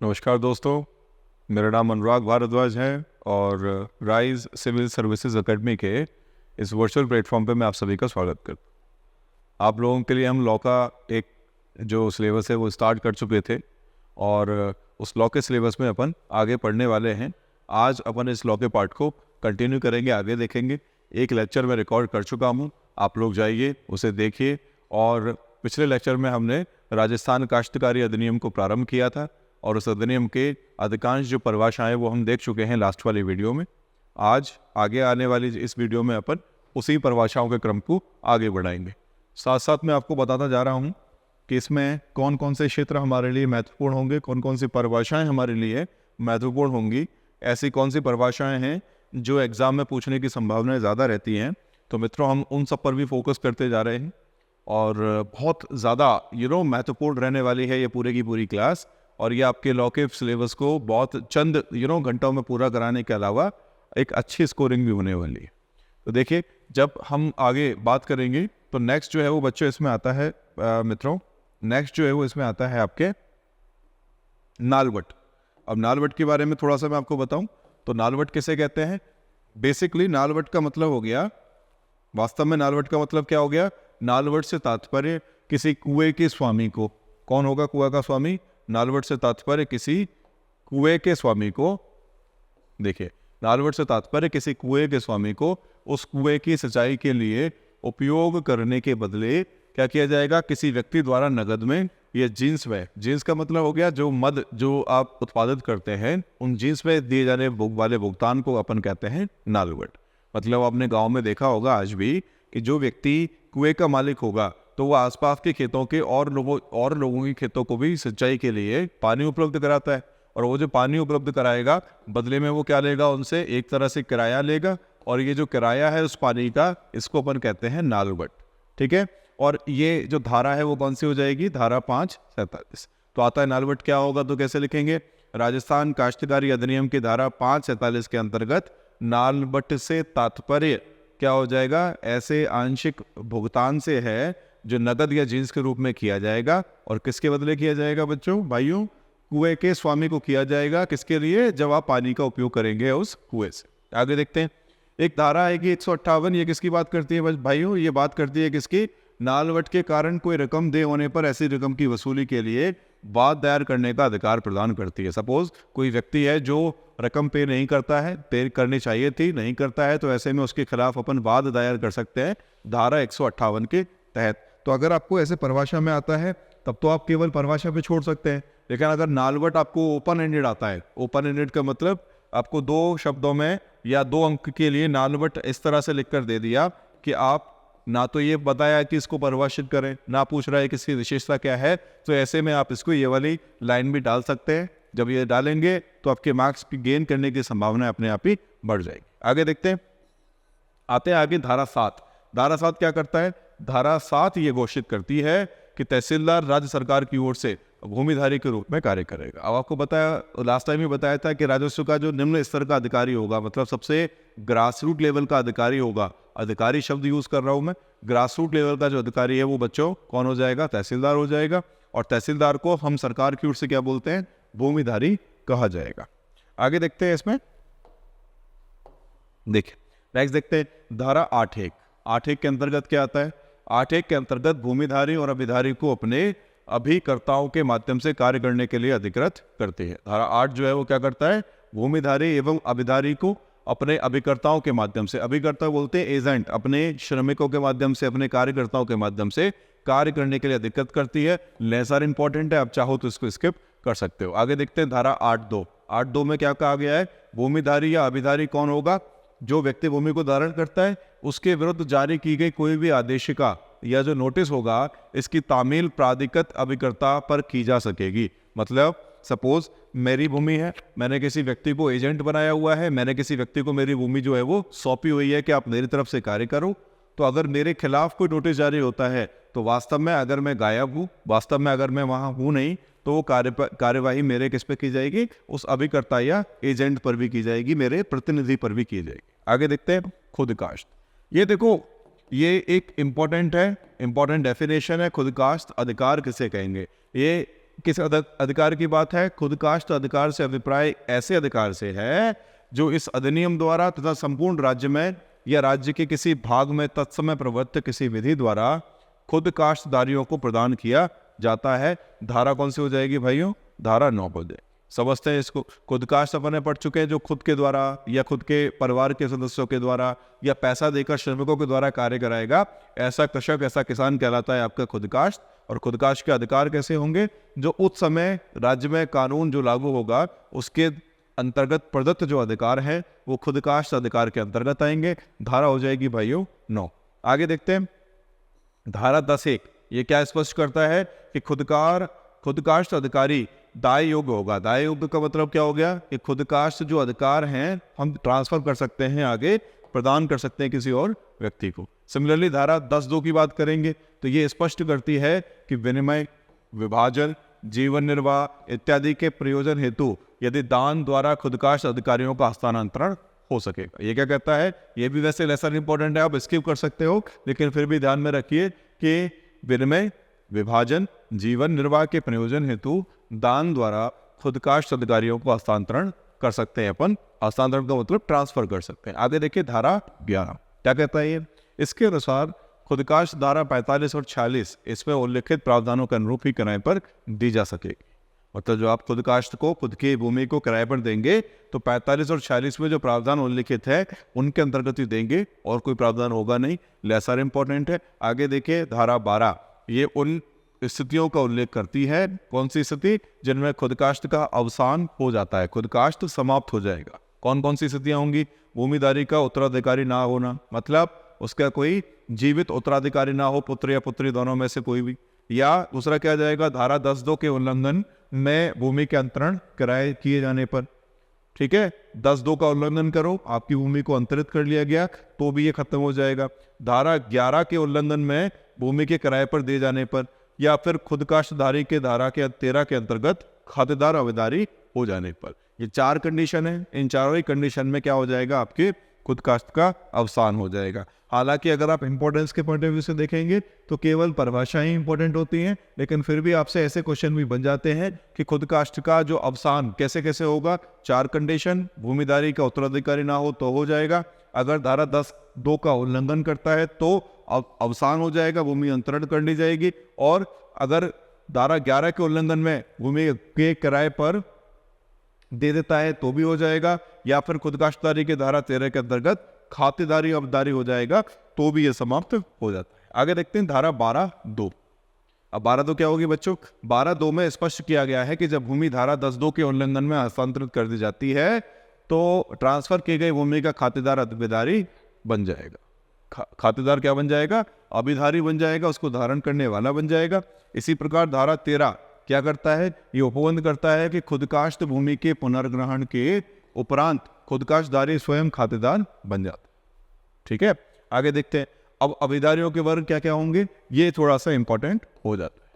नमस्कार दोस्तों, मेरा नाम अनुराग भारद्वाज है और राइज सिविल सर्विसेज एकेडमी के इस वर्चुअल प्लेटफॉर्म पे मैं आप सभी का स्वागत करता हूँ। आप लोगों के लिए हम लॉ का एक जो सिलेबस है वो स्टार्ट कर चुके थे और उस लॉ के सिलेबस में अपन आगे पढ़ने वाले हैं। आज अपन इस लॉ के पार्ट को कंटिन्यू करेंगे, आगे देखेंगे। एक लेक्चर मैं रिकॉर्ड कर चुका हूँ, आप लोग जाइए उसे देखिए। और पिछले लेक्चर में हमने राजस्थान काश्तकारी अधिनियम को प्रारंभ किया था और उस अधिनियम के अधिकांश जो परिभाषाएं वो हम देख चुके हैं लास्ट वाली वीडियो में। आज आगे आने वाली इस वीडियो में अपन उसी परिभाषाओं के क्रम को आगे बढ़ाएंगे। साथ साथ मैं आपको बताता जा रहा हूँ कि इसमें कौन कौन से क्षेत्र हमारे लिए महत्वपूर्ण होंगे, कौन कौन सी परिभाषाएं हमारे लिए महत्वपूर्ण होंगी, ऐसी कौन सी परिभाषाएं हैं जो एग्जाम में पूछने की संभावनाएं ज़्यादा रहती हैं। तो मित्रों, हम उन सब पर भी फोकस करते जा रहे हैं और बहुत ज़्यादा महत्वपूर्ण रहने वाली है ये पूरे की पूरी क्लास। और ये आपके लॉ के सिलेबस को बहुत चंद घंटों में पूरा कराने के अलावा एक अच्छी स्कोरिंग भी होने वाली है। तो देखिए, जब हम आगे बात करेंगे तो नेक्स्ट जो है वो बच्चों इसमें आता है मित्रों, नेक्स्ट जो है वो इसमें आता है आपके नालवट। अब नालवट के बारे में थोड़ा सा मैं आपको बताऊं तो नालवट किसे कहते हैं। बेसिकली नालवट का मतलब हो गया, वास्तव में नालवट का मतलब क्या हो गया, नालवट से तात्पर्य किसी कुएं के स्वामी को। कौन होगा कुआं का स्वामी? नालवट से तात्पर्य किसी कुएं के स्वामी को। देखिए, नालवट से तात्पर्य किसी कुएं के स्वामी को उस कुएं की सिंचाई के लिए उपयोग करने के बदले क्या किया जाएगा, किसी व्यक्ति द्वारा नगद में ये जींस में, जींस का मतलब हो गया जो मद जो आप उत्पादित करते हैं, उन जींस में दिए जाने वाले भुगतान को अपन कहते हैं नालवट। मतलब आपने गांव में देखा होगा आज भी कि जो व्यक्ति कुएं का मालिक होगा तो वो आसपास के खेतों के और लोगों के खेतों को भी सिंचाई के लिए पानी उपलब्ध कराता है। और वो जो पानी उपलब्ध कराएगा बदले में वो क्या लेगा उनसे, एक तरह से किराया लेगा। और ये जो किराया है उस पानी का, इसको अपन कहते हैं नालवट। ठीक है। और ये जो धारा है वो कौन सी हो जाएगी, धारा 547। तो आता है नालवट क्या होगा तो कैसे लिखेंगे, राजस्थान काश्तकारी अधिनियम की धारा 547 के अंतर्गत नालवट से तात्पर्य क्या हो जाएगा, ऐसे आंशिक भुगतान से है जो नगद या जींस के रूप में किया जाएगा। और किसके बदले किया जाएगा बच्चों, भाइयों, कुएं के स्वामी को किया जाएगा। किसके लिए, जब आप पानी का उपयोग करेंगे उस कुएं से। आगे देखते हैं, एक धारा आएगी 158। ये किसकी बात करती है भाइयों, ये बात करती है किसकी, नालवट के कारण कोई रकम दे होने पर ऐसी रकम की वसूली के लिए वाद दायर करने का अधिकार प्रदान करती है। सपोज कोई व्यक्ति है जो रकम पे नहीं करता है, पे करनी चाहिए थी, नहीं करता है, तो ऐसे में उसके खिलाफ अपन वाद दायर कर सकते हैं धारा 158 के तहत। तो अगर आपको ऐसे परिभाषा में आता है तब तो आप केवल परिभाषा पे छोड़ सकते हैं। लेकिन अगर नालवट आपको ओपन एंडेड आता है, ओपन एंडेड का मतलब आपको 2 शब्दों में या 2 अंक के लिए नालवट इस तरह से लिखकर दे दिया कि आप ना तो ये बताया कि इसको परिभाषित करें, ना पूछ रहा है कि इसकी विशेषता क्या है, तो ऐसे में आप इसको ये वाली लाइन भी डाल सकते हैं। जब ये डालेंगे तो आपके मार्क्स की गेन करने की संभावना अपने आप ही बढ़ जाएगी। आगे देखते हैं, आते हैं आगे धारा 7। धारा 7 क्या करता है, धारा 7 ये घोषित करती है कि तहसीलदार राज्य सरकार की ओर से भूमिधारी के रूप में कार्य करेगा। अब आपको बताया, लास्ट टाइम ही बताया था कि राजस्व का जो निम्न स्तर का अधिकारी होगा, मतलब सबसे ग्रास रूट लेवल का अधिकारी होगा, अधिकारी शब्द यूज कर रहा हूं मैं, ग्रास रूट लेवल का जो अधिकारी है वो बच्चों कौन हो जाएगा, तहसीलदार हो जाएगा। और तहसीलदार को हम सरकार की ओर से क्या बोलते हैं, भूमिधारी कहा जाएगा। आगे देखते हैं इसमें, देखिए नेक्स्ट देखते हैं धारा 8.1। 8.1 के अंतर्गत क्या आता है, 8.1 के अंतर्गत भूमिधारी और अभिधारी को अपने अभिकर्ताओं के माध्यम से कार्य करने के लिए अधिकृत करते हैं। धारा 8 जो है वो क्या करता है, भूमिधारी एवं अभिधारी को अपने अभिकर्ताओं के माध्यम से, अभिकर्ता बोलते हैं एजेंट, अपने श्रमिकों के माध्यम से, अपने कार्यकर्ताओं के माध्यम से कार्य करने के लिए अधिकृत करती है। लेसर इंपॉर्टेंट है, आप चाहो तो इसको स्किप कर सकते हो। आगे देखते हैं धारा 8.2। 8.2 में क्या कहा गया है, भूमिधारी या अभिधारी कौन होगा, जो व्यक्ति भूमि को धारण करता है उसके विरुद्ध जारी की गई कोई भी आदेशिका या जो नोटिस होगा इसकी तामील प्राधिकृत अभिकर्ता पर की जा सकेगी। मतलब सपोज मेरी भूमि है, मैंने किसी व्यक्ति को एजेंट बनाया हुआ है, मैंने किसी व्यक्ति को मेरी भूमि जो है वो सौंपी हुई है कि आप मेरी तरफ से कार्य करो। तो अगर मेरे खिलाफ कोई नोटिस जारी होता है तो वास्तव में अगर मैं गायब हूँ, वास्तव में अगर मैं वहाँ हूँ नहीं, तो वो कार्यवाही मेरे किस पे की जाएगी, उस अभिकर्ता या एजेंट पर भी की जाएगी, मेरे प्रतिनिधि पर भी की जाएगी। आगे देखते हैं खुद काश्त। ये देखो, ये एक इम्पॉर्टेंट है, इम्पॉर्टेंट डेफिनेशन है। खुद काश्त अधिकार किसे कहेंगे, ये किस अधिकार की बात है? खुद कास्ट अधिकार से अभिप्राय ऐसे अधिकार से है जो इस अधिनियम द्वारा तथा संपूर्ण राज्य में या राज्य के किसी भाग में तत्समय प्रवृत्त किसी विधि द्वारा खुद काश्तधारियों को प्रदान किया जाता है। धारा कौन सी हो जाएगी भाइयों? धारा 9 हो जाए। समझते हैं इसको। खुद कास्ट अपने पढ़ चुके हैं, जो खुद के द्वारा या खुद के परिवार के सदस्यों के द्वारा या पैसा देकर श्रमिकों के द्वारा कार्य कराएगा, ऐसा कृषक, ऐसा किसान कहलाता है आपका खुद कास्ट। और खुद कास्ट के अधिकार कैसे होंगे? जो उस समय राज्य में कानून जो लागू होगा उसके अंतर्गत प्रदत्त जो अधिकार है वो खुद कास्ट अधिकार के अंतर्गत आएंगे। धारा हो जाएगी भाइयों 9। आगे देखते हैं धारा 10(1). ये क्या स्पष्ट करता है कि खुद कास्ट अधिकारी दाय योग्य होगा। दाय योग्य का मतलब क्या हो गया? कि खुद कास्ट जो अधिकार हैं हम ट्रांसफर कर सकते हैं, आगे प्रदान कर सकते हैं किसी और व्यक्ति को। सिमिलरली धारा 10(2) की बात करेंगे तो ये स्पष्ट करती है कि विनिमय, विभाजन, जीवन निर्वाह इत्यादि के प्रयोजन हेतु यदि दान द्वारा खुद कास्ट अधिकारियों का हस्तांतरण हो सकेगा। ये क्या कहता है? ये भी वैसे लेसन इंपॉर्टेंट है, आप स्किप कर सकते हो, लेकिन फिर भी ध्यान में रखिए कि विनिमय, विभाजन, जीवन निर्वाह के प्रयोजन हेतु दान द्वारा खुद कास्ट अधिकारियों को हस्तांतरण कर सकते हैं अपन। हस्तांतरण का मतलब ट्रांसफर कर सकते हैं। आगे देखिए धारा 11 क्या कहता है ये? इसके अनुसार खुद कास्ट धारा 45 और 46 इसमें उल्लिखित प्रावधानों के अनुरूप ही किराए पर दी जा सकेगी। मतलब जो आप खुद कास्ट को, खुद की भूमि को किराए पर देंगे तो 45 और 46 में जो प्रावधान उल्लिखित है उनके अंतर्गत ही देंगे, और कोई प्रावधान होगा नहीं। लेसर इंपॉर्टेंट है। आगे देखिए धारा 12, ये उन स्थितियों का उल्लेख करती है। कौन सी स्थिति? जिनमें खुद कास्ट का अवसान हो जाता है, खुद कास्ट समाप्त हो जाएगा। कौन कौन सी स्थितियां होंगी? भूमिधारी का उत्तराधिकारी ना होना, मतलब उसका कोई जीवित उत्तराधिकारी ना हो, पुत्र या पुत्री दोनों में से कोई भी। या दूसरा क्या जाएगा? धारा 10(2) के उल्लंघन में भूमि के अंतरण किराए किए जाने पर। ठीक है, 10(2) का उल्लंघन करो, आपकी भूमि को अंतरित कर लिया गया तो भी ये खत्म हो जाएगा। धारा 11 के उल्लंघन में भूमि के किराए पर दिए जाने पर, या फिर खुद काश्तधारी के धारा के 13 के अंतर्गत खातेदार अवैधारी हो जाने पर। ये 4 कंडीशन है। इन चारों ही कंडीशन में क्या हो जाएगा? आपके खुद कास्ट का अवसान हो जाएगा। हालांकि अगर आप इंपॉर्टेंस के पॉइंट ऑफ व्यू से देखेंगे तो केवल परिभाषाएं ही इंपॉर्टेंट होती हैं, लेकिन फिर भी आपसे ऐसे क्वेश्चन भी बन जाते हैं कि खुद कास्ट का जो अवसान कैसे कैसे होगा। 4 कंडीशन, भूमिधारी का उत्तराधिकारी ना हो तो हो जाएगा, अगर धारा 10(2) का उल्लंघन करता है तो अवसान हो जाएगा, भूमि अंतरण कर ली जाएगी, और अगर धारा 11 के उल्लंघन में भूमि के किराए पर दे देता है तो भी हो जाएगा, या फिर खुद काश्तदारी के धारा 13 के अंतर्गत खातेदारी अवधारी हो जाएगा तो भी ये समाप्त हो जाता है। आगे देखते हैं धारा 12(2). अब 12(2) क्या होगी बच्चों? 12(2) में स्पष्ट किया गया है कि जब भूमि धारा 10(2) के उल्लंघन में हस्तांतरित कर दी जाती है तो ट्रांसफर की गई भूमि का खातेदार अभिधारी बन जाएगा। खातेदार क्या बन जाएगा? अभिधारी बन जाएगा, उसको धारण करने वाला बन जाएगा। इसी प्रकार धारा 13 क्या करता है? ये उपबंध करता है कि खुद काश्त भूमि के पुनर्ग्रहण के उपरांत खुद काश्तधारी स्वयं खातेदार बन जाता है। ठीक है, आगे देखते हैं। अब अभिधारियों के वर्ग क्या क्या होंगे, ये थोड़ा सा इंपॉर्टेंट हो जाता है।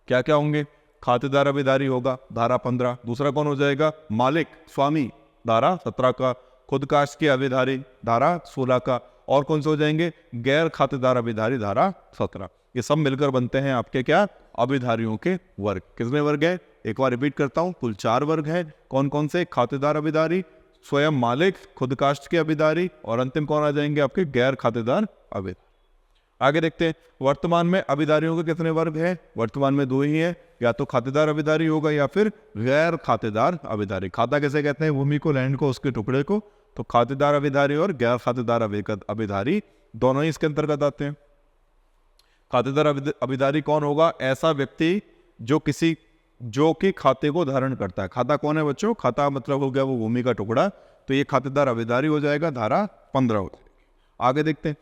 क्या क्या होंगे? खातेदार अभिधारी होगा धारा 15। दूसरा कौन हो जाएगा? मालिक, स्वामी, धारा 17 का। खुद काश्त के अभिधारी धारा 16 का। और कौन से हो जाएंगे? गैर खातेदार अभिधारी धारा 17। ये सब मिलकर बनते हैं आपके क्या? अभिधारियों के वर्ग। कितने वर्ग है? एक बार रिपीट करता हूं, कुल 4 वर्ग है। कौन कौन से? खातेदार अभिधारी, स्वयं मालिक, खुद काश्त के अभिधारी, और अंतिम कौन आ जाएंगे? आपके गैर खातेदार अभिधारी। आगे देखते हैं वर्तमान में अभिधारियों के कितने वर्ग हैं? वर्तमान में 2 ही है, या तो खातेदार अभिधारी होगा या फिर गैर खातेदार अभिधारी। खाता कैसे कहते हैं? भूमि को, लैंड को, उसके टुकड़े को। तो खातेदार अभिधारी और गैर खातेदार अभिधारी दोनों ही इसके अंतर्गत आते हैं। खातेदार अभिधारी कौन होगा? ऐसा व्यक्ति जो कि खाते को धारण करता है। खाता कौन है बच्चों? खाता मतलब हो गया वो भूमि का टुकड़ा, तो ये खातेदार अभिधारी हो जाएगा, धारा 15 हो जाएगी। आगे देखते हैं।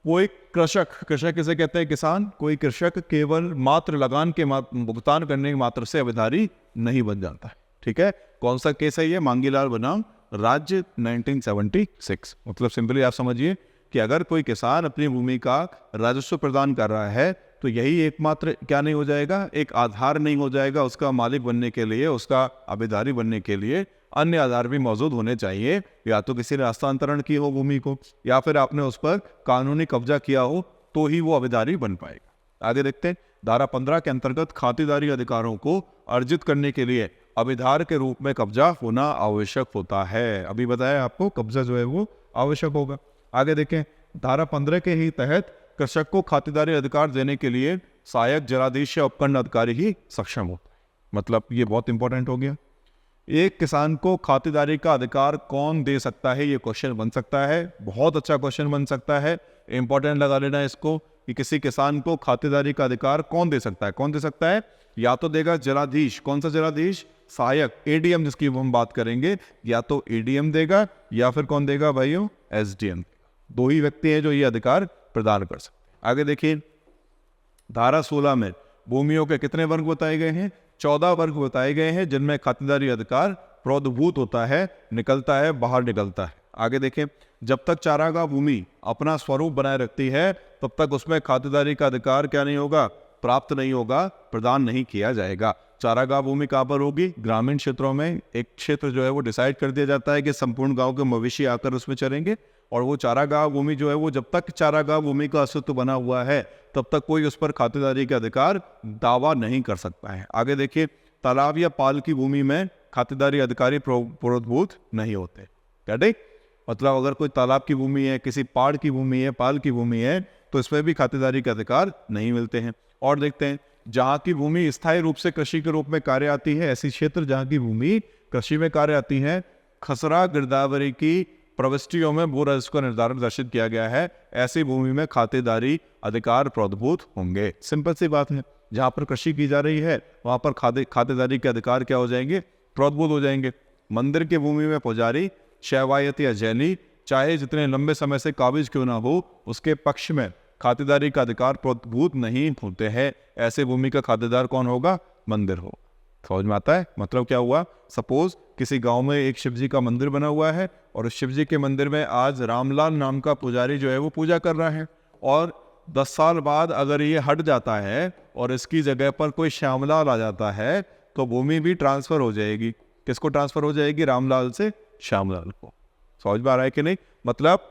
कोई कृषक किसे कहते हैं? किसान। कोई कृषक केवल मात्र लगान के भुगतान करने के मात्र से अभिधारी नहीं बन जाता है। ठीक है, कौन सा केस है ये? मांगीलाल बनाम राज्य 1976। मतलब सिंपली आप समझिए कि अगर कोई किसान अपनी भूमि का राजस्व प्रदान कर रहा है तो यही एकमात्र क्या नहीं हो जाएगा? एक आधार नहीं हो जाएगा उसका मालिक बनने के लिए, उसका अभिधारी बनने के लिए अन्य आधार भी मौजूद होने चाहिए। या तो किसी ने हस्तांतरण की हो भूमि को, या फिर आपने उस पर कानूनी कब्जा किया हो, तो ही वो अभिधारी बन पाएगा। आगे देखते हैं। धारा 15 के अंतर्गत खातिरदारी अधिकारों को अर्जित करने के लिए अभिधार के रूप में कब्जा होना आवश्यक होता है। अभी बताया आपको कब्जा जो है वो आवश्यक होगा। आगे देखें, धारा 15 के ही तहत कृषक को खातिरदारी अधिकार देने के लिए सहायक जलाधीश या उपखंड अधिकारी ही सक्षम होता है। मतलब ये बहुत इंपॉर्टेंट हो गया। एक किसान को खातिरदारी का अधिकार कौन दे सकता है, ये क्वेश्चन बन सकता है, बहुत अच्छा क्वेश्चन बन सकता है। इंपॉर्टेंट लगा लेना इसको कि किसी किसान को खातिरदारी का अधिकार कौन दे सकता है। कौन दे सकता है? या तो देगा जलाधीश। कौन सा जलाधीश? सहायक, एडीएम जिसकी हम बात करेंगे। या तो एडीएम देगा या फिर कौन देगा भाइयों? एसडीएम। दो ही व्यक्ति हैं जो ये अधिकार प्रदान कर सकते हैं। आगे देखिए, धारा 16 में भूमियों के कितने वर्ग बताए गए हैं? 14 वर्ग बताए गए हैं जिनमें खातिरदारी अधिकार प्रोद्भूत होता है, निकलता है, बाहर निकलता है। आगे देखें, जब तक चारागाह भूमि अपना स्वरूप बनाए रखती है तब तक उसमें खातिरदारी का अधिकार क्या नहीं होगा? प्राप्त नहीं होगा, प्रदान नहीं किया जाएगा। चारागाह भूमि कहाँ पर होगी? ग्रामीण क्षेत्रों में एक क्षेत्र जो है वो डिसाइड कर दिया जाता है कि संपूर्ण गांव के मवेशी आकर उसमें चरेंगे, और वो चारागाह भूमि जो है वो जब तक चारागाह भूमि का अस्तित्व बना हुआ है तब तक कोई उस पर खातिरदारी का अधिकार दावा नहीं कर सकता है। आगे देखिए, तालाब या पाल की भूमि में खातिरदारी अधिकारी प्रोद्भूत नहीं होते। क्या ठीक? मतलब अगर कोई तालाब की भूमि है, किसी पहाड़ की भूमि है, पाल की भूमि है, तो इसमें भी खातिरदारी के अधिकार नहीं मिलते हैं। और देखते हैं, जहाँ की भूमि स्थायी रूप से कृषि के रूप में कार्य आती है, ऐसी क्षेत्र जहाँ की भूमि कृषि में कार्य आती है, खसरा गिरदावरी की प्रविष्टियों में भू राजस्व का निर्धारण दर्शित किया गया है, ऐसी भूमि में खातिरदारी अधिकार प्रोद्भूत होंगे। सिंपल सी बात है, जहाँ पर कृषि की जा रही है वहाँ पर खातिरदारी के अधिकार क्या हो जाएंगे? प्रोद्भूत हो जाएंगे। मंदिर की भूमि में पुजारी, शैवायत या जैनी, चाहे जितने लंबे समय से काबिज क्यों ना हो, उसके पक्ष में खातिरदारी का अधिकार प्रोद्भूत नहीं होते हैं। ऐसे भूमि का खातिरदार कौन होगा? मंदिर हो। समझ में आता है? मतलब क्या हुआ? सपोज किसी गांव में एक शिवजी का मंदिर बना हुआ है और उस शिवजी के मंदिर में आज रामलाल नाम का पुजारी जो है वो पूजा कर रहा है, और 10 साल बाद अगर ये हट जाता है और इसकी जगह पर कोई श्यामलाल आ जाता है तो भूमि भी ट्रांसफर हो जाएगी। किसको ट्रांसफर हो जाएगी? रामलाल से श्यामलाल को। समझ में आ रहा है कि नहीं? मतलब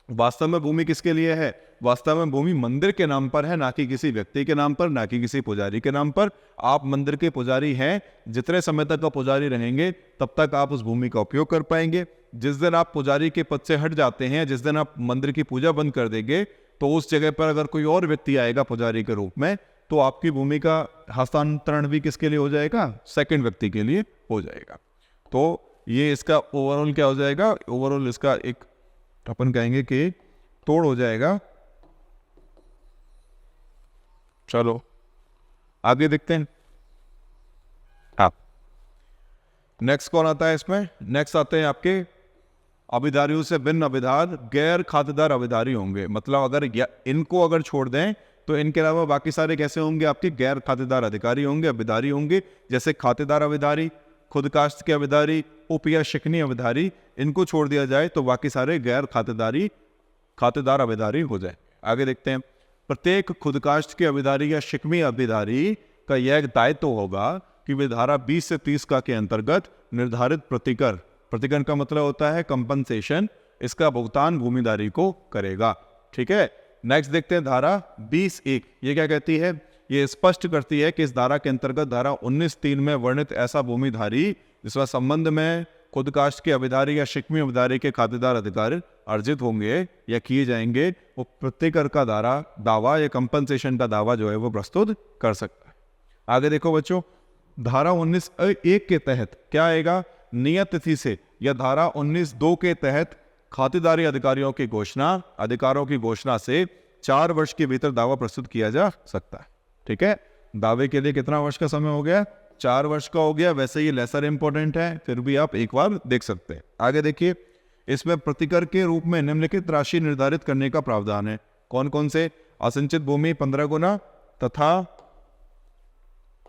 वास्तव में भूमि किसके लिए है? वास्तव में भूमि मंदिर के नाम पर है, ना कि किसी व्यक्ति के नाम पर, ना कि किसी पुजारी के नाम पर। आप मंदिर के पुजारी हैं, जितने समय तक आप पुजारी रहेंगे तब तक आप उस भूमि का उपयोग कर पाएंगे। जिस दिन आप पुजारी के पद से हट जाते हैं, जिस दिन आप मंदिर की पूजा बंद कर देंगे, तो उस जगह पर अगर कोई और व्यक्ति आएगा पुजारी के रूप में, तो आपकी भूमि का हस्तांतरण भी किसके लिए हो जाएगा? सेकंड व्यक्ति के लिए हो जाएगा। तो ये इसका ओवरऑल क्या हो जाएगा? ओवरऑल इसका एक अपन कहेंगे कि तोड़ हो जाएगा। चलो आगे देखते हैं। हाँ, नेक्स्ट कौन आता है इसमें? नेक्स्ट आते हैं आपके अभिधारियों से भिन्न अभिधार गैर खातिरदार अभिधारी होंगे। मतलब अगर इनको अगर छोड़ दें तो इनके अलावा बाकी सारे कैसे होंगे? आपके गैर खातिरदार अधिकारी होंगे, अभिधारी होंगे। जैसे खातिरदार अभिधारी, खुद काश्त के अभिधारी, उप या शिकनी अभिधारी, इनको छोड़ दिया जाए तो बाकी सारे गैर खातिरदार अभिधारी हो जाए। आगे देखते हैं, प्रत्येक खुद काश्त के अभिधारी या शिकमी अभिधारी का यह एक दायित्व होगा कि वे धारा 20 से 30 का के अंतर्गत निर्धारित प्रतिकर का मतलब होता है कंपनसेशन, इसका भुगतान भूमिधारी को करेगा। ठीक है, नेक्स्ट देखते हैं धारा 20(1). ये क्या कहती है? ये स्पष्ट करती है कि इस धारा के अंतर्गत धारा 19(3) में वर्णित ऐसा भूमिधारी जिसमें संबंध में खुद काश्त के अभिधारी या शिकमी अभिधारी के खातिरदार अधिकार अर्जित होंगे या किए जाएंगे, वो प्रतिकर का दावा या कंपनसेशन का दावा जो है वो प्रस्तुत कर सकता है। आगे देखो बच्चों, धारा 19(1) के तहत क्या आएगा? नियत तिथि से या धारा 19(2) के तहत खातिरदारी अधिकारों की घोषणा से 4 वर्ष के भीतर दावा प्रस्तुत किया जा सकता है। ठीक है, दावे के लिए कितना वर्ष का समय हो गया? 4 वर्ष का हो गया। वैसे ये लेसर इंपॉर्टेंट है, फिर भी आप एक बार देख सकते हैं। आगे देखिए, इसमें प्रतिकर के रूप में निम्नलिखित राशि निर्धारित करने का प्रावधान है। कौन कौन से? असिंचित भूमि 15 गुना तथा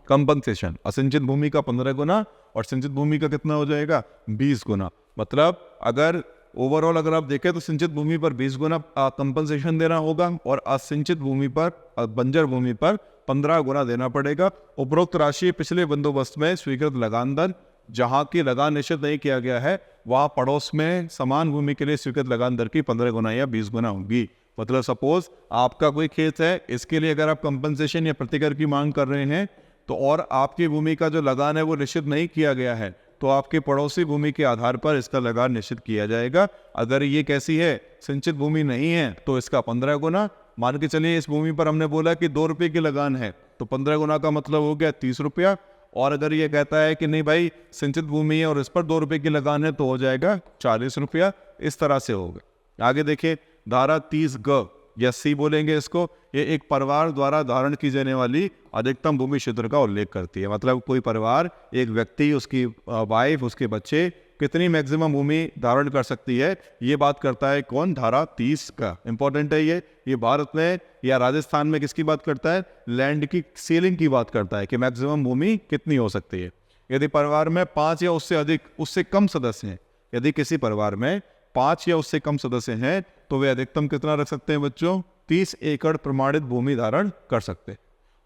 कंपनसेशन। असिंचित भूमि का 15 गुना और सिंचित भूमि का कितना हो जाएगा? 20 गुना। मतलब अगर ओवरऑल अगर आप देखें तो सिंचित भूमि पर 20 गुना कंपनसेशन देना होगा और असिंचित भूमि पर, बंजर भूमि पर 15 गुना देना पड़ेगा। उपरोक्त राशि पिछले बंदोबस्त में स्वीकृत लगान दर, जहां की लगान निश्चित नहीं किया गया है वहां पड़ोस में समान भूमि के लिए स्वीकृत लगान दर की 15 गुना या 20 गुना होगी। मतलब सपोज आपका कोई खेत है, इसके लिए अगर आप कंपनसेशन या प्रतिकर की मांग कर रहे हैं तो और आपकी भूमि का जो लगान है वो निश्चित नहीं किया गया है, तो आपके पड़ोसी भूमि के आधार पर इसका लगान निश्चित किया जाएगा। अगर ये कैसी है, सिंचित भूमि नहीं है, तो इसका 15 गुना। मान के चलिए इस भूमि पर हमने बोला कि 2 रुपये की लगान है, तो 15 गुना का मतलब हो गया 30 रुपया। और अगर ये कहता है कि नहीं भाई सिंचित भूमि है और इस पर 2 रुपये की लगान है, तो हो जाएगा 40 रुपया। इस तरह से होगा। आगे देखिए, धारा 30 ग या सी बोलेंगे इसको, ये एक परिवार द्वारा धारण की जाने वाली अधिकतम भूमि क्षेत्र का उल्लेख करती है। मतलब कोई परिवार, एक व्यक्ति, उसकी वाइफ, उसके बच्चे कितनी मैक्सिमम भूमि धारण कर सकती है, ये बात करता है कौन, धारा 30 का। इंपॉर्टेंट है ये भारत में या राजस्थान में किसकी बात करता है, लैंड की सीलिंग की बात करता है कि मैक्सिमम भूमि कितनी हो सकती है। यदि परिवार में 5 या उससे अधिक, उससे कम सदस्य हैं, यदि किसी परिवार में 5 या उससे कम सदस्य हैं, तो वे अधिकतम कितना रख सकते हैं बच्चों, 30 एकड़ प्रमाणित भूमि धारण कर सकते हैं।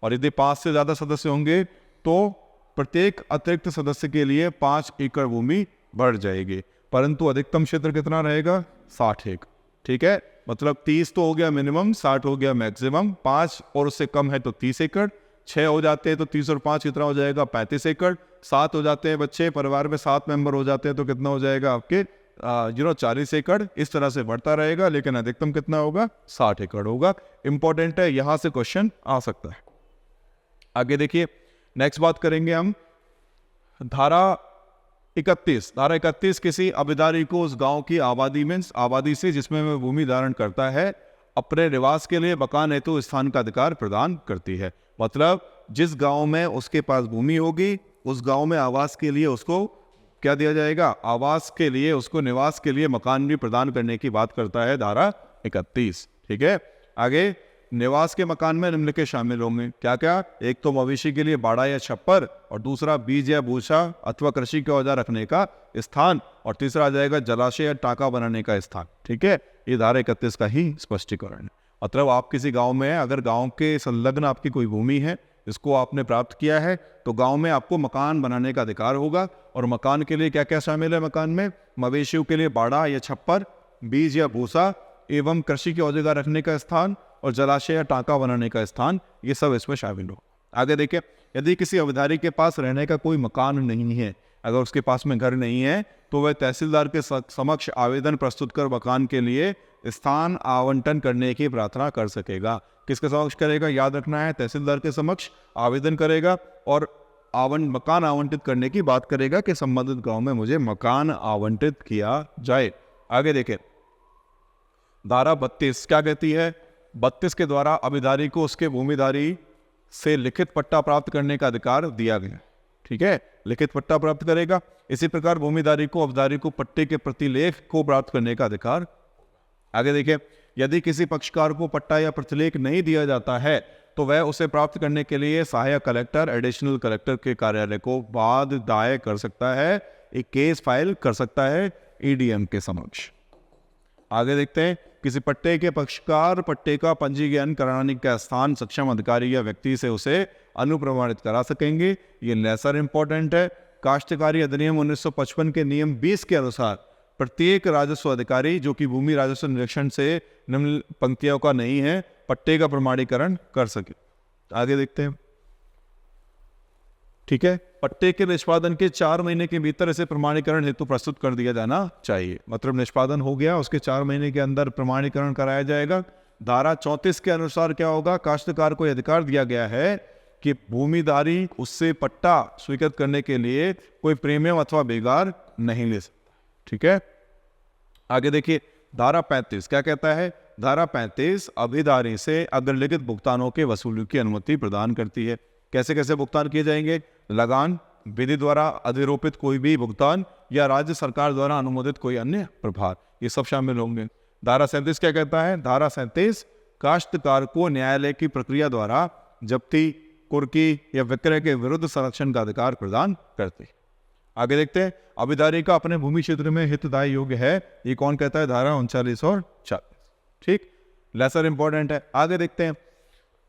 और यदि 5 से ज़्यादा सदस्य होंगे तो प्रत्येक अतिरिक्त सदस्य के लिए 5 एकड़ भूमि बढ़ जाएगी, परंतु अधिकतम क्षेत्र कितना रहेगा, 60 एकड़। ठीक है, मतलब 30 तो हो गया मिनिमम, 60 हो गया मैक्सिमम, 5 और उससे कम है तो 30 एकड़, 6 हो जाते हैं तो 30 और 5 कितना हो जाएगा, 35 एकड़, 7 हो जाते हैं बच्चे, परिवार में 7 मेंबर हो जाते हैं तो कितना हो जाएगा आपके 40 एकड़। इस तरह से बढ़ता रहेगा, लेकिन अधिकतम कितना होगा, 60 एकड़ होगा। इंपॉर्टेंट है, यहां से क्वेश्चन आ सकता है। आगे देखिए, नेक्स्ट बात करेंगे हम धारा 31। धारा 31 किसी अभिधारी को उस गांव की आबादी से जिसमें वह भूमि धारण करता है अपने निवास के लिए मकान हेतु स्थान का अधिकार प्रदान करती है। मतलब जिस गांव में उसके पास भूमि होगी, उस गांव में आवास के लिए उसको क्या दिया जाएगा, आवास के लिए, उसको निवास के लिए मकान भी प्रदान करने की बात करता है धारा 31। ठीक है, आगे निवास के मकान में निम्नलिखित शामिल होंगे, क्या क्या, एक तो मवेशी के लिए बाड़ा या छप्पर, और दूसरा बीज या भूसा अथवा कृषि के औजार रखने का स्थान, और तीसरा आ जाएगा जलाशय या टाका बनाने का स्थान। ठीक है, ये धारा 31 का ही स्पष्टीकरण है। मतलब आप किसी गांव में, अगर गांव के संलग्न आपकी कोई भूमि है, इसको आपने प्राप्त किया है, तो गांव में आपको मकान बनाने का अधिकार होगा। और मकान के लिए क्या क्या शामिल है मकान में, मवेशियों के लिए बाड़ा या छप्पर, बीज या भूसा एवं कृषि के औजार रखने का स्थान, और जलाशय या टाका बनाने का स्थान, ये सब इसमें शामिल हो। आगे देखिए, यदि किसी अभिधारी के पास रहने का कोई मकान नहीं है, अगर उसके पास में घर नहीं है, तो वह तहसीलदार के समक्ष आवेदन प्रस्तुत कर मकान के लिए स्थान आवंटन करने की प्रार्थना कर सकेगा। किसके समक्ष करेगा, याद रखना है, तहसीलदार के समक्ष आवेदन करेगा और मकान आवंटित करने की बात करेगा कि संबंधित गांव में मुझे मकान आवंटित किया जाए। आगे देखें, धारा 32 क्या कहती है, 32 के द्वारा अभिधारी को उसके भूमिधारी से लिखित पट्टा प्राप्त करने का अधिकार दिया गया। ठीक है, लिखित पट्टा प्राप्त करेगा। इसी प्रकार भूमिधारी को अभिधारी को पट्टे के प्रतिलेख को प्राप्त करने का अधिकार। आगे देखिए, यदि किसी पक्षकार को पट्टा या प्रतिलेख नहीं दिया जाता है, तो वह उसे प्राप्त करने के लिए सहायक कलेक्टर, एडिशनल कलेक्टर के कार्यालय को बाद दायर कर सकता है, एक केस फाइल कर सकता है ईडीएम के समक्ष। आगे देखते हैं, किसी पट्टे के पक्षकार पट्टे का पंजीकरण कराने का स्थान सक्षम अधिकारी या व्यक्ति से उसे अनुप्रमाणित करा सकेंगे। ये लेसर इंपॉर्टेंट है। काश्तकारी अधिनियम 1955 के नियम 20 के अनुसार प्रत्येक राजस्व अधिकारी जो कि भूमि राजस्व निरीक्षण से निम्न पंक्तियों का नहीं है, पट्टे का प्रमाणीकरण कर सके। आगे देखते हैं। ठीक है, पट्टे के निष्पादन के 4 महीने के भीतर इसे प्रमाणीकरण हेतु प्रस्तुत कर दिया जाना चाहिए। मतलब निष्पादन हो गया, उसके 4 महीने के अंदर प्रमाणीकरण कराया जाएगा। धारा 34 के अनुसार क्या होगा, काश्तकार को अधिकार दिया गया है कि भूमिधारी उससे पट्टा स्वीकृत करने के लिए कोई प्रीमियम अथवा बेगार नहीं ले सकता। ठीक है, आगे देखिए, धारा 35 क्या कहता है, धारा 35 अभिधारी से अग्रलिखित भुगतानों के वसूली की अनुमति प्रदान करती है। कैसे कैसे भुगतान किए जाएंगे, लगान, विधि द्वारा अधिरोपित कोई भी भुगतान या राज्य सरकार द्वारा अनुमोदित कोई अन्य प्रभार, ये सब शामिल होंगे। धारा 37 क्या कहता है, धारा 37 काश्तकार को न्यायालय की प्रक्रिया द्वारा जब्ती, कुर्की या विक्रय के विरुद्ध संरक्षण का अधिकार प्रदान करती है। आगे देखते हैं, अभिधारी का अपने भूमि क्षेत्र में हितदायी योग्य है, ये कौन कहता है, धारा 39 और 40। ठीक, लेसर इंपॉर्टेंट है। आगे देखते हैं,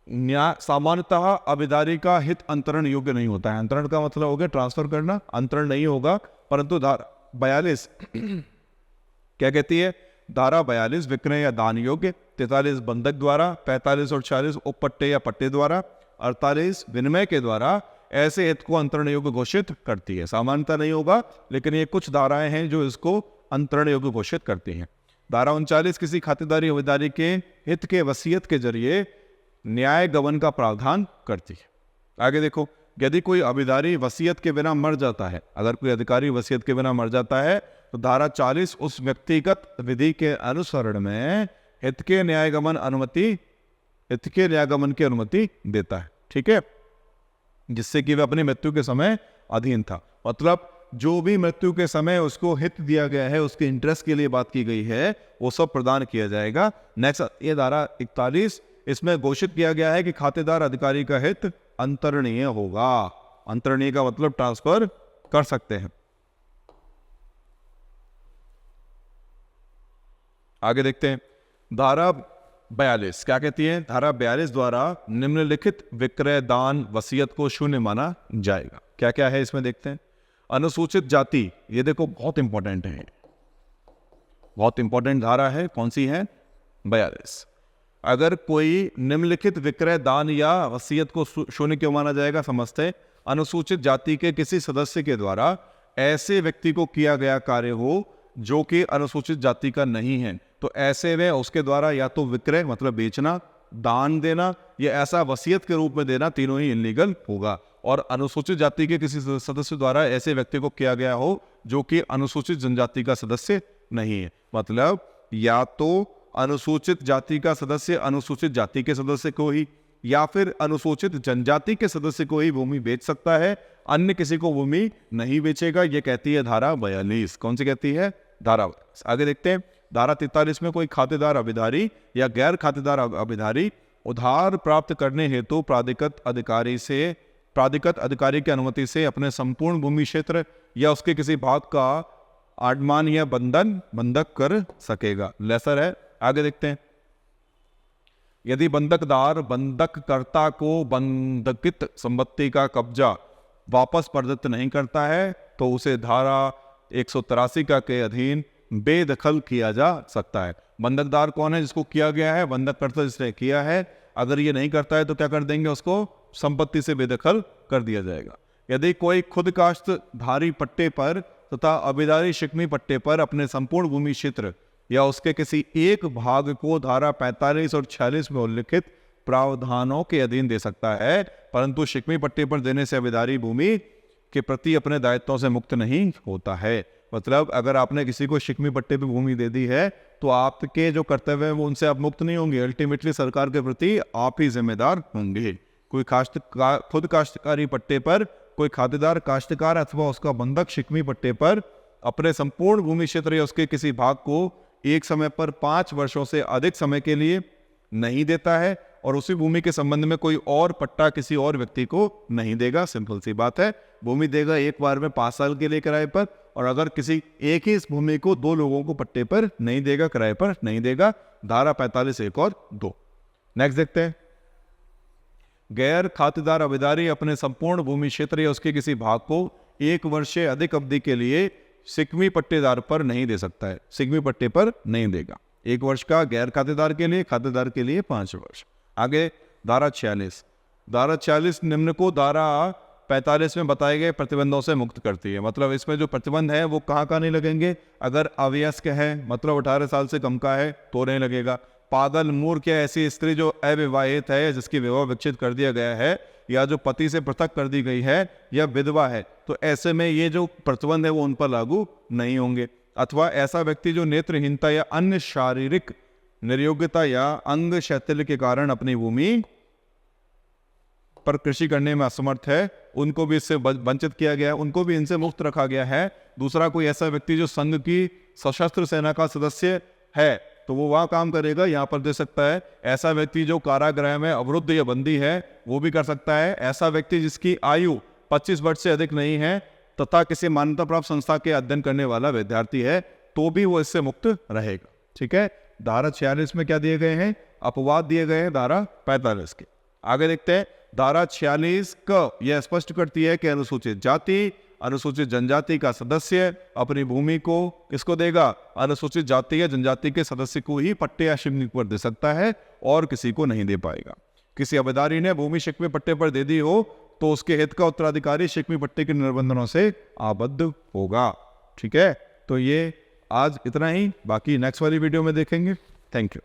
न्याय सामान्यतः अभिधारी का हित अंतरण योग्य नहीं होता है। अंतरण का मतलब हो गया ट्रांसफर करना, अंतरण नहीं होगा। परंतु धारा 42 क्या कहती है, धारा 42 विक्रय या दान योग्य, 43 बंधक द्वारा, 45 और 46 उपपट्टे या पट्टे द्वारा, 48 विनिमय के द्वारा ऐसे हित को अंतरण योग्य घोषित करती है। सामान्यतः नहीं होगा, लेकिन ये कुछ धाराएं हैं जो इसको अंतरण योग्य घोषित करती हैं। धारा 39 किसी खातेदारी अविदारी के हित के वसीयत के जरिए न्याय गबन का प्रावधान करती है। आगे देखो, यदि कोई अविदारी वसीयत के बिना मर जाता है, अगर कोई अधिकारी वसीयत के बिना मर जाता है तो धारा 40 उस व्यक्तिगत विधि के अनुसरण में हित के न्यायगमन की अनुमति देता है। ठीक है, जिससे कि वह अपनी मृत्यु के समय अधीन था। मतलब जो भी मृत्यु के समय उसको हित दिया गया है, उसके इंटरेस्ट के लिए बात की गई है, वो सब प्रदान किया जाएगा। नेक्स्ट, ये धारा 41, इसमें घोषित किया गया है कि खातेदार अधिकारी का हित अंतरणीय होगा। अंतरणीय का मतलब ट्रांसफर कर सकते हैं। आगे देखते हैं, धारा 42 क्या कहती है? धारा 42 द्वारा निम्नलिखित विक्रय दान वसीयत को शून्य माना जाएगा। क्या क्या है इसमें देखते हैं। अनुसूचित जाति, ये देखो बहुत इंपॉर्टेंट है, बहुत इंपॉर्टेंट धारा है। कौन सी है? 42। अगर कोई निम्नलिखित विक्रय दान या वसीयत को शून्य क्यों माना जाएगा, समझते हैं। अनुसूचित जाति के किसी सदस्य के द्वारा ऐसे व्यक्ति को किया गया कार्य हो जो कि अनुसूचित जाति का नहीं है, तो ऐसे में उसके द्वारा या तो विक्रय मतलब बेचना, दान देना या ऐसा वसीयत के रूप में देना, तीनों ही इलीगल होगा। और अनुसूचित जाति के किसी सदस्य द्वारा ऐसे व्यक्ति को किया गया हो जो कि अनुसूचित जनजाति का सदस्य नहीं है, मतलब या तो अनुसूचित जाति का सदस्य अनुसूचित जाति के सदस्य को ही या फिर अनुसूचित जनजाति के सदस्य को ही भूमि बेच सकता है, अन्य किसी को भूमि नहीं बेचेगा। ये कहती है धारा 42। कौन सी कहती है? धारा 42। आगे देखते हैं, धारा 43 में कोई खातेदार अभिधारी या गैर खातेदार अभिधारी उधार प्राप्त करने हेतु प्राधिकृत अधिकारी की अनुमति से अपने संपूर्ण भूमि क्षेत्र या उसके किसी भाग का आडमान या बंधक कर सकेगा। लेसर है। आगे देखते हैं, यदि बंधकदार बंधककर्ता को बंधकित संपत्ति का कब्जा वापस प्रदत्त नहीं करता है तो उसे धारा 183 के अधीन बेदखल किया जा सकता है। बंधकदार कौन है? जिसको किया गया है, बंधककर्ता जिसने किया है। अगर ये नहीं करता है तो क्या कर देंगे? उसको संपत्ति से बेदखल कर दिया जाएगा। यदि कोई खुद काश्तधारी पट्टे पर तथा अभिदारी शिकमी पट्टे पर अपने संपूर्ण भूमि क्षेत्र या उसके किसी एक भाग को धारा 45 और 46 में उल्लिखित प्रावधानों के अधीन दे सकता है, परंतु शिकमी पट्टे पर देने से अभिदारी भूमि के प्रति अपने दायित्वों से मुक्त नहीं होता है। मतलब अगर आपने किसी को शिकमी पट्टे पे भूमि दे दी है तो आपके जो कर्तव्य है वो उनसे आप मुक्त नहीं होंगे। अल्टीमेटली सरकार के प्रति आप ही जिम्मेदार होंगे। कोई खुद काश्तकारी पट्टे पर कोई खातेदार काश्तकार अथवा उसका बंधक शिकमी पट्टे पर अपने संपूर्ण भूमि क्षेत्र या उसके किसी भाग को एक समय पर 5 वर्षों से अधिक समय के लिए नहीं देता है और उसी भूमि के संबंध में कोई और पट्टा किसी और व्यक्ति को नहीं देगा। सिंपल सी बात है, भूमि देगा एक बार में 5 साल के लिए किराए पर, और अगर किसी एक ही इस भूमि को 2 लोगों को पट्टे पर नहीं देगा, किराए पर नहीं देगा। धारा 45 1 और 2। नेक्स्ट देखते हैं, गैर खातेदार अभिदारी अपने संपूर्ण भूमि क्षेत्र या उसके किसी भाग को 1 वर्ष से अधिक अवधि के लिए सिकमी पट्टेदार पर नहीं दे सकता है। सिकमी पट्टे पर नहीं देगा। 1 वर्ष का गैर खातेदार के लिए, खातेदार के लिए 5 वर्ष। आगे धारा 46। धारा 46 निम्न को धारा 45 में बताए गए प्रतिबंधों से मुक्त करती है। मतलब इसमें जो प्रतिबंध है वो कहाँ नहीं लगेंगे। अगर अवयस्क है, मतलब 18 साल से कम का है तो नहीं लगेगा। पागल, मूर्ख या ऐसी स्त्री जो अविवाहित है, जिसकी विवाह विच्छेद कर दिया गया है या जो पति से पृथक कर दी गई है या विधवा है, तो ऐसे में ये जो प्रतिबंध है वो उन पर लागू नहीं होंगे। अथवा ऐसा व्यक्ति जो नेत्रहीनता या अन्य शारीरिक निर्योग्यता या अंग शैथिल्य के कारण अपनी भूमि पर कृषि करने में असमर्थ है, उनको भी इससे वंचित किया गया है, उनको भी इनसे मुक्त रखा गया है। दूसरा, कोई ऐसा व्यक्ति जो संघ की सशस्त्र सेना का सदस्य है तो वो वहाँ काम करेगा, यहाँ पर दे सकता है। ऐसा व्यक्ति जो कारागृह में अवरुद्ध या बंदी है वो भी कर सकता है। ऐसा व्यक्ति जिसकी आयु 25 वर्ष से अधिक नहीं है तथा किसी मान्यता प्राप्त संस्था के अध्ययन करने वाला विद्यार्थी है तो भी वो इससे मुक्त रहेगा। ठीक है। धारा 46 में क्या दिए गए हैं? अपवाद दिए गए हैं धारा 45 के। आगे देखते हैं, धारा 46 का यह स्पष्ट करती है कि अनुसूचित जाति, अनुसूचित जनजाति का सदस्य अपनी भूमि को किसको देगा? अनुसूचित जाति या जनजाति के सदस्य को ही पट्टे या शिकवे पर दे सकता है और किसी को नहीं दे पाएगा। किसी अबेदारी ने भूमि शिकवे पट्टे पर दे दी हो तो उसके हित का उत्तराधिकारी शिकवी पट्टे के निबंधनों से आबद्ध होगा। ठीक है, तो ये आज इतना ही, बाकी नेक्स्ट वाली वीडियो में देखेंगे। Thank you.